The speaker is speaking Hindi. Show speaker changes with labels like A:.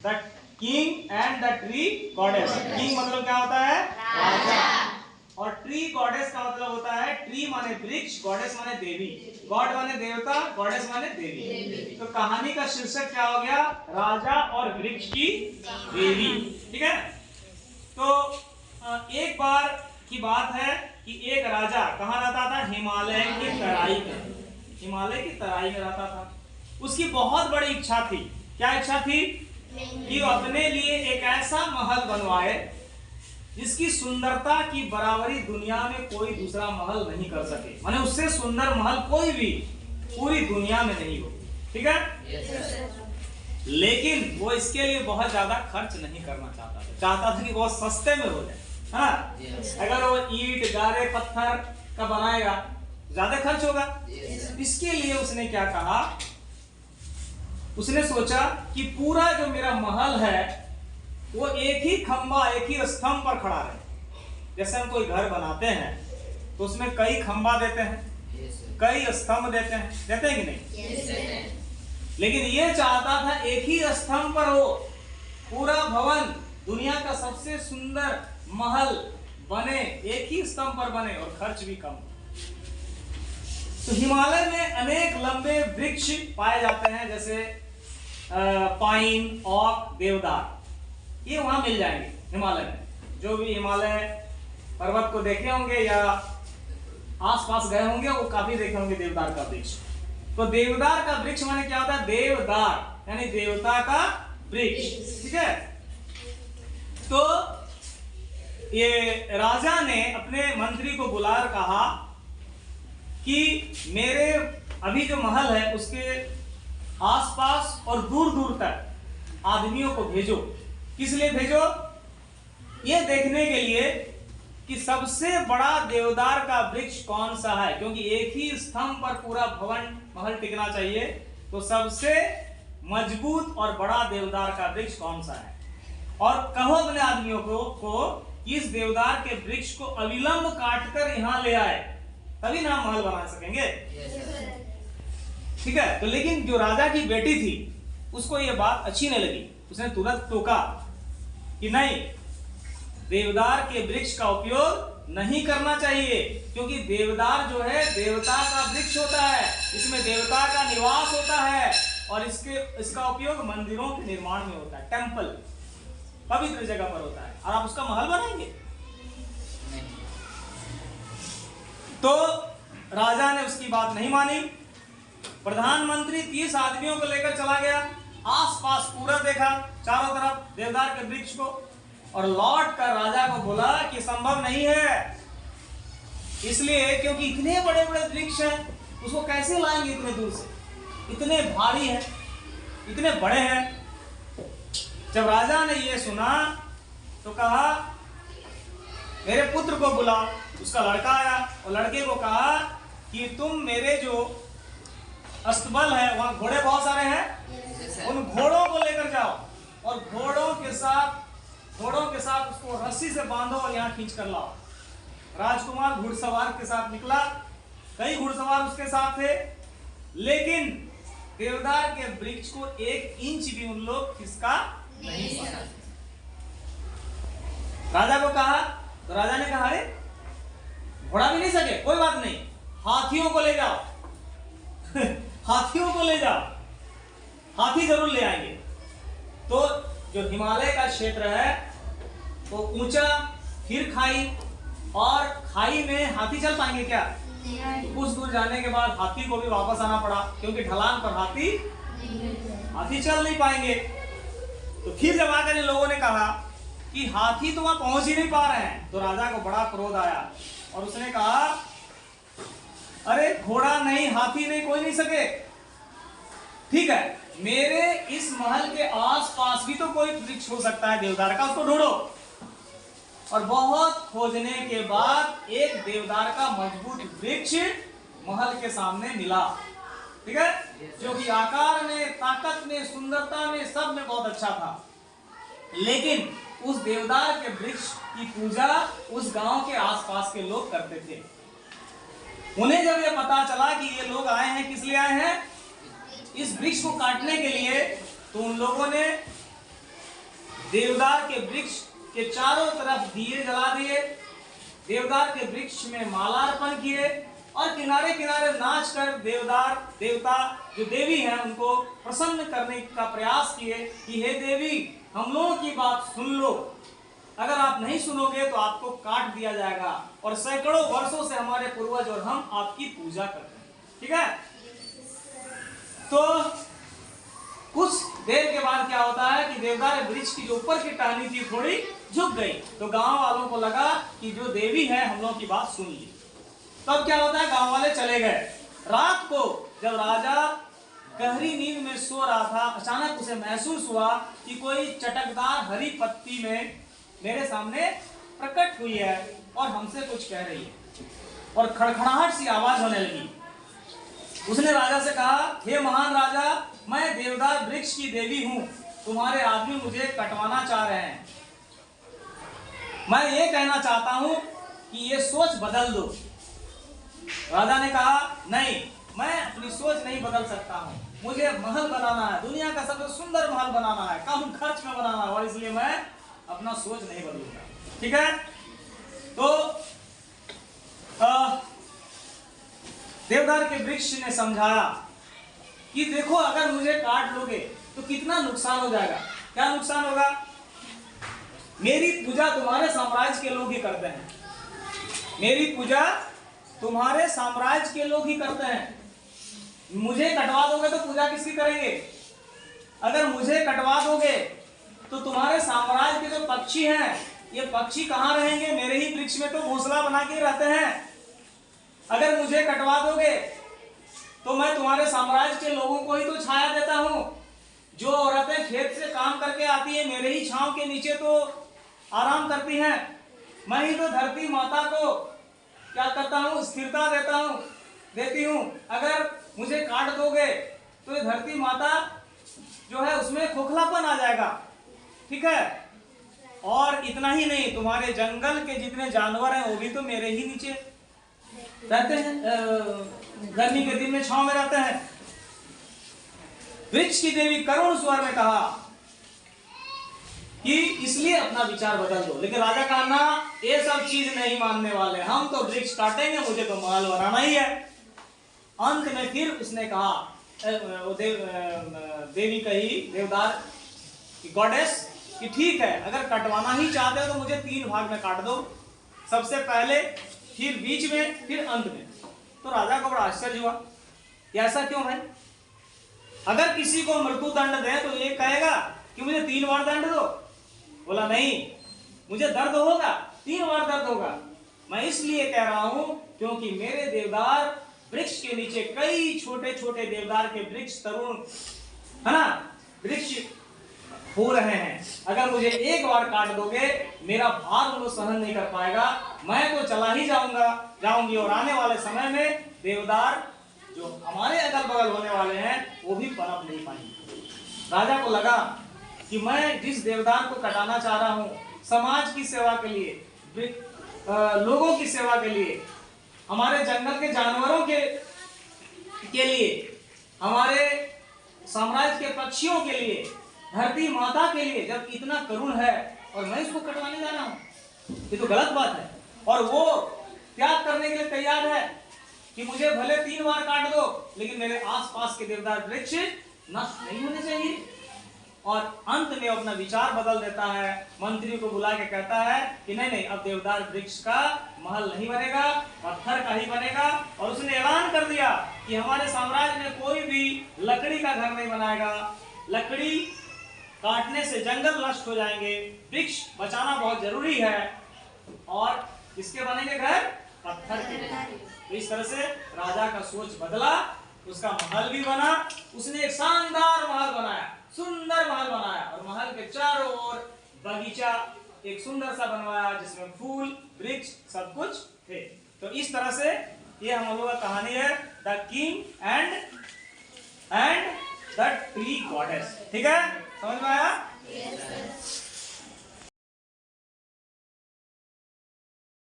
A: The king and the tree goddess. King मतलब क्या होता है? राजा। और ट्री गॉडेस का मतलब होता है, ट्री माने वृक्ष, गॉडेस माने देवी। गॉड माने देवता, गॉडेस माने देवी। तो कहानी का शीर्षक क्या हो गया? राजा और वृक्ष की देवी। ठीक है। तो एक बार की बात है कि एक राजा कहाँ रहता था? हिमालय की तराई में। हिमालय की तराई में रहता था। उसकी बहुत बड़ी इच्छा थी। क्या इच्छा थी? कि वो अपने लिए एक ऐसा महल बनवाए जिसकी सुंदरता की बराबरी दुनिया में कोई दूसरा महल नहीं कर सके। माने उससे सुंदर महल कोई भी पूरी दुनिया में नहीं हो। ठीक है। लेकिन वो इसके लिए बहुत ज्यादा खर्च नहीं करना चाहता था। चाहता था कि बहुत सस्ते में हो जाए। हाँ, अगर वो ईंट गारे पत्थर का बनाएगा ज्यादा खर्च होगा। इसके लिए उसने क्या कहा? उसने सोचा कि पूरा जो मेरा महल है वो एक ही खंबा, एक ही स्तंभ पर खड़ा रहे। जैसे हम कोई घर बनाते हैं तो उसमें कई खंबा देते हैं, कई स्तंभ देते हैं कि नहीं? लेकिन ये चाहता था एक ही स्तंभ पर हो पूरा भवन, दुनिया का सबसे सुंदर महल बने, एक ही स्तंभ पर बने और खर्च भी कम। तो हिमालय में अनेक लंबे वृक्ष पाए जाते हैं, जैसे पाइन, ओक, देवदार। ये वहां मिल जाएंगे हिमालय में। जो भी हिमालय पर्वत को देखे होंगे या आसपास गए होंगे वो काफी देखे होंगे देवदार का वृक्ष। तो देवदार का वृक्ष माने क्या होता है? देवदार यानी देवता का वृक्ष। ठीक है। तो ये राजा ने अपने मंत्री को बुलाकर कहा कि मेरे अभी जो महल है उसके आसपास और दूर दूर तक आदमियों को भेजो। किस लिए भेजो? ये देखने के लिए कि सबसे बड़ा देवदार का वृक्ष कौन सा है, क्योंकि एक ही स्तंभ पर पूरा भवन महल टिकना चाहिए। तो सबसे मजबूत और बड़ा देवदार का वृक्ष कौन सा है, और कहो अपने आदमियों को इस देवदार के वृक्ष को अविलंब काटकर यहां ले आए, तभी ना महल बना सकेंगे। ठीक है। तो लेकिन जो राजा की बेटी थी उसको यह बात अच्छी नहीं लगी। उसने तुरंत टोका कि नहीं, देवदार के वृक्ष का उपयोग नहीं करना चाहिए, क्योंकि देवदार जो है देवता का वृक्ष होता है, इसमें देवता का निवास होता है और इसका उपयोग मंदिरों के निर्माण में होता है, टेंपल, पवित्र जगह पर होता है, और आप उसका महल बनाएंगे? तो राजा ने उसकी बात नहीं मानी। प्रधानमंत्री 30 आदमियों को लेकर चला गया, आसपास पूरा देखा चारों तरफ देवदार के वृक्ष को, और लौट कर राजा को बोला कि संभव नहीं है, इसलिए क्योंकि इतने बड़े बड़े वृक्ष हैं, उसको कैसे लाएंगे इतने दूर से, इतने भारी हैं, इतने बड़े हैं। जब राजा ने ये सुना तो कहा मेरे पुत्र को बुलाओ। उसका लड़का आया और लड़के को कहा कि तुम मेरे जो अस्तबल है वहां घोड़े बहुत सारे हैं, उन घोड़ों को लेकर जाओ और घोड़ों के साथ उसको रस्सी से बांधो और यहाँ खींच कर लाओ। राजकुमार घुड़सवार के साथ निकला, कई घुड़सवार उसके साथ थे, लेकिन देवदार के वृक्ष को 1 इंच भी उन लोग खिसका नहीं पाए। राजा को कहा तो राजा ने कहा अरे घोड़ा भी नहीं सके, कोई बात नहीं, हाथियों को ले जाओ हाथियों को ले जाओ, हाथी जरूर ले आएंगे। तो जो हिमालय का क्षेत्र है वो ऊंचा, फिर खाई, और खाई में हाथी चल पाएंगे क्या? तो कुछ दूर जाने के बाद हाथी को भी वापस आना पड़ा, क्योंकि ढलान पर हाथी चल नहीं पाएंगे। तो फिर जब आकर इन लोगों ने कहा कि हाथी तो वहां पहुंच ही नहीं पा रहे हैं, तो राजा को बड़ा क्रोध आया और उसने कहा अरे घोड़ा नहीं, हाथी नहीं, कोई नहीं सके, ठीक है, मेरे इस महल के आसपास भी तो कोई वृक्ष हो सकता है देवदार का, उसको ढूंढो। और बहुत खोजने के बाद एक देवदार का मजबूत वृक्ष महल के सामने मिला। ठीक है, जो कि आकार में, ताकत में, सुंदरता में, सब में बहुत अच्छा था। लेकिन उस देवदार के वृक्ष की पूजा उस गांव के आसपास के लोग करते थे। उन्हें जब यह पता चला कि ये लोग आए हैं, किस लिए आए हैं? इस वृक्ष को काटने के लिए, तो उन लोगों ने देवदार के वृक्ष के चारों तरफ दिए जला दिए, देवदार के वृक्ष में माला अर्पण किए और किनारे किनारे नाच कर देवता जो देवी हैं उनको प्रसन्न करने का प्रयास किए कि हे देवी, हम लोगों की बात सुन लो, अगर आप नहीं सुनोगे तो आपको काट दिया जाएगा और सैकड़ों वर्षों से हमारे पूर्वज और हम आपकी पूजा करते हैं। ठीक है, तो कुछ देर के बाद क्या होता है कि देवदार वृक्ष की जो ऊपर की टहनी थी थोड़ी झुक गई, तो गांव वालों को लगा कि जो देवी है हम लोगों की बात सुन ली। तब क्या होता है, गांव वाले चले गए। रात को जब राजा गहरी नींद में सो रहा था, अचानक उसे महसूस हुआ कि कोई चटकदार हरी पत्ती में मेरे सामने प्रकट हुई है और हमसे कुछ कह रही है और खड़खड़ाहट सी आवाज होने लगी। उसने राजा से कहा, हे महान राजा, मैं देवदार वृक्ष की देवी हूं, तुम्हारे आदमी मुझे कटवाना चाह रहे हैं। मैं ये कहना चाहता हूं कि ये सोच बदल दो। राजा ने कहा, नहीं, मैं अपनी सोच नहीं बदल सकता हूं, मुझे महल बनाना है, दुनिया का सबसे सुंदर महल बनाना है, कम खर्च में बनाना है, और इसलिए मैं अपना सोच नहीं बदलूंगा। ठीक है, तो देवदार के वृक्ष ने समझाया कि देखो, अगर मुझे काट लोगे तो कितना नुकसान हो जाएगा। क्या नुकसान होगा? मेरी पूजा तुम्हारे साम्राज्य के लोग ही करते हैं, मेरी पूजा तुम्हारे साम्राज्य के लोग ही करते हैं। मुझे कटवा दोगे तो पूजा किसकी करेंगे? अगर मुझे कटवा दोगे तो तुम्हारे साम्राज्य के जो पक्षी हैं, ये पक्षी कहाँ रहेंगे? मेरे ही वृक्ष में तो घोंसला बना के रहते हैं। अगर मुझे कटवा दोगे तो मैं तुम्हारे साम्राज्य के लोगों को ही तो छाया देता हूं। जो औरतें खेत से काम करके आती हैं, मेरे ही छांव के नीचे तो आराम करती हैं। मैं ही तो धरती माता को क्या करता हूं? स्थिरता देती हूं। अगर मुझे काट दोगे तो ये धरती माता जो है उसमें खोखलापन आ जाएगा। ठीक है, और इतना ही नहीं, तुम्हारे जंगल के जितने जानवर हैं वो भी तो मेरे ही नीचे रहते हैं, गर्मी के दिन में छांव में रहते हैं। वृक्ष की देवी करुण स्वर में कहा कि इसलिए अपना विचार बदल दो। लेकिन राजा कहा, ना, ये सब चीज नहीं मानने वाले, हम तो वृक्ष काटेंगे, मुझे तो महल बनाना ही है। अंत में फिर उसने कहा, देवी कही, देवदार की गॉडेस, कि ठीक है, अगर कटवाना ही चाहते हो तो मुझे 3 भाग में काट दो, सबसे पहले, फिर बीच में, फिर अंत में। तो राजा को बड़ा आश्चर्य हुआ, ऐसा क्यों भाई? अगर किसी को मृत्यु दंड दे तो ये कहेगा कि मुझे 3 बार दंड दो? बोला, नहीं, मुझे दर्द होगा, 3 बार दर्द होगा। मैं इसलिए कह रहा हूं क्योंकि मेरे देवदार वृक्ष के नीचे कई छोटे छोटे देवदार के वृक्ष, तरुण है ना, वृक्ष हो रहे हैं। अगर मुझे एक बार काट दोगे, मेरा भार वो सहन नहीं कर पाएगा, मैं तो चला ही जाऊंगी, और आने वाले समय में देवदार जो हमारे अगल बगल होने वाले हैं वो भी पनप नहीं पाएंगे। राजा को लगा कि मैं जिस देवदार को कटाना चाह रहा हूं, समाज की सेवा के लिए, लोगों की सेवा के लिए, हमारे जंगल के जानवरों के लिए, हमारे साम्राज्य के पक्षियों के लिए, धरती माता के लिए जब इतना करुण है और मैं इसको कटवाने जा रहा हूं, ये तो गलत बात है। और वो त्याग करने के लिए तैयार है कि मुझे भले 3 बार काट दो, लेकिन मेरे आसपास के देवदार वृक्ष नष्ट नहीं होने चाहिए। और अंत में अपना विचार बदल देता है, मंत्री को बुला के कहता है कि नहीं, अब देवदार वृक्ष का महल नहीं बनेगा, पत्थर का ही बनेगा। और उसने ऐलान कर दिया कि हमारे साम्राज्य में कोई भी लकड़ी का घर नहीं बनाएगा, लकड़ी काटने से जंगल नष्ट हो जाएंगे, वृक्ष बचाना बहुत जरूरी है, और किसके बनेंगे घर? पत्थर के। तो इस तरह से राजा का सोच बदला, उसका महल भी बना। उसने एक शानदार महल बनाया, सुंदर महल बनाया, और महल के चारों ओर बगीचा एक सुंदर सा बनवाया जिसमें फूल, वृक्ष सब कुछ थे। तो इस तरह से ये हम लोगों का कहानी है, the king and the tree goddess. ठीक है, समझ में आया?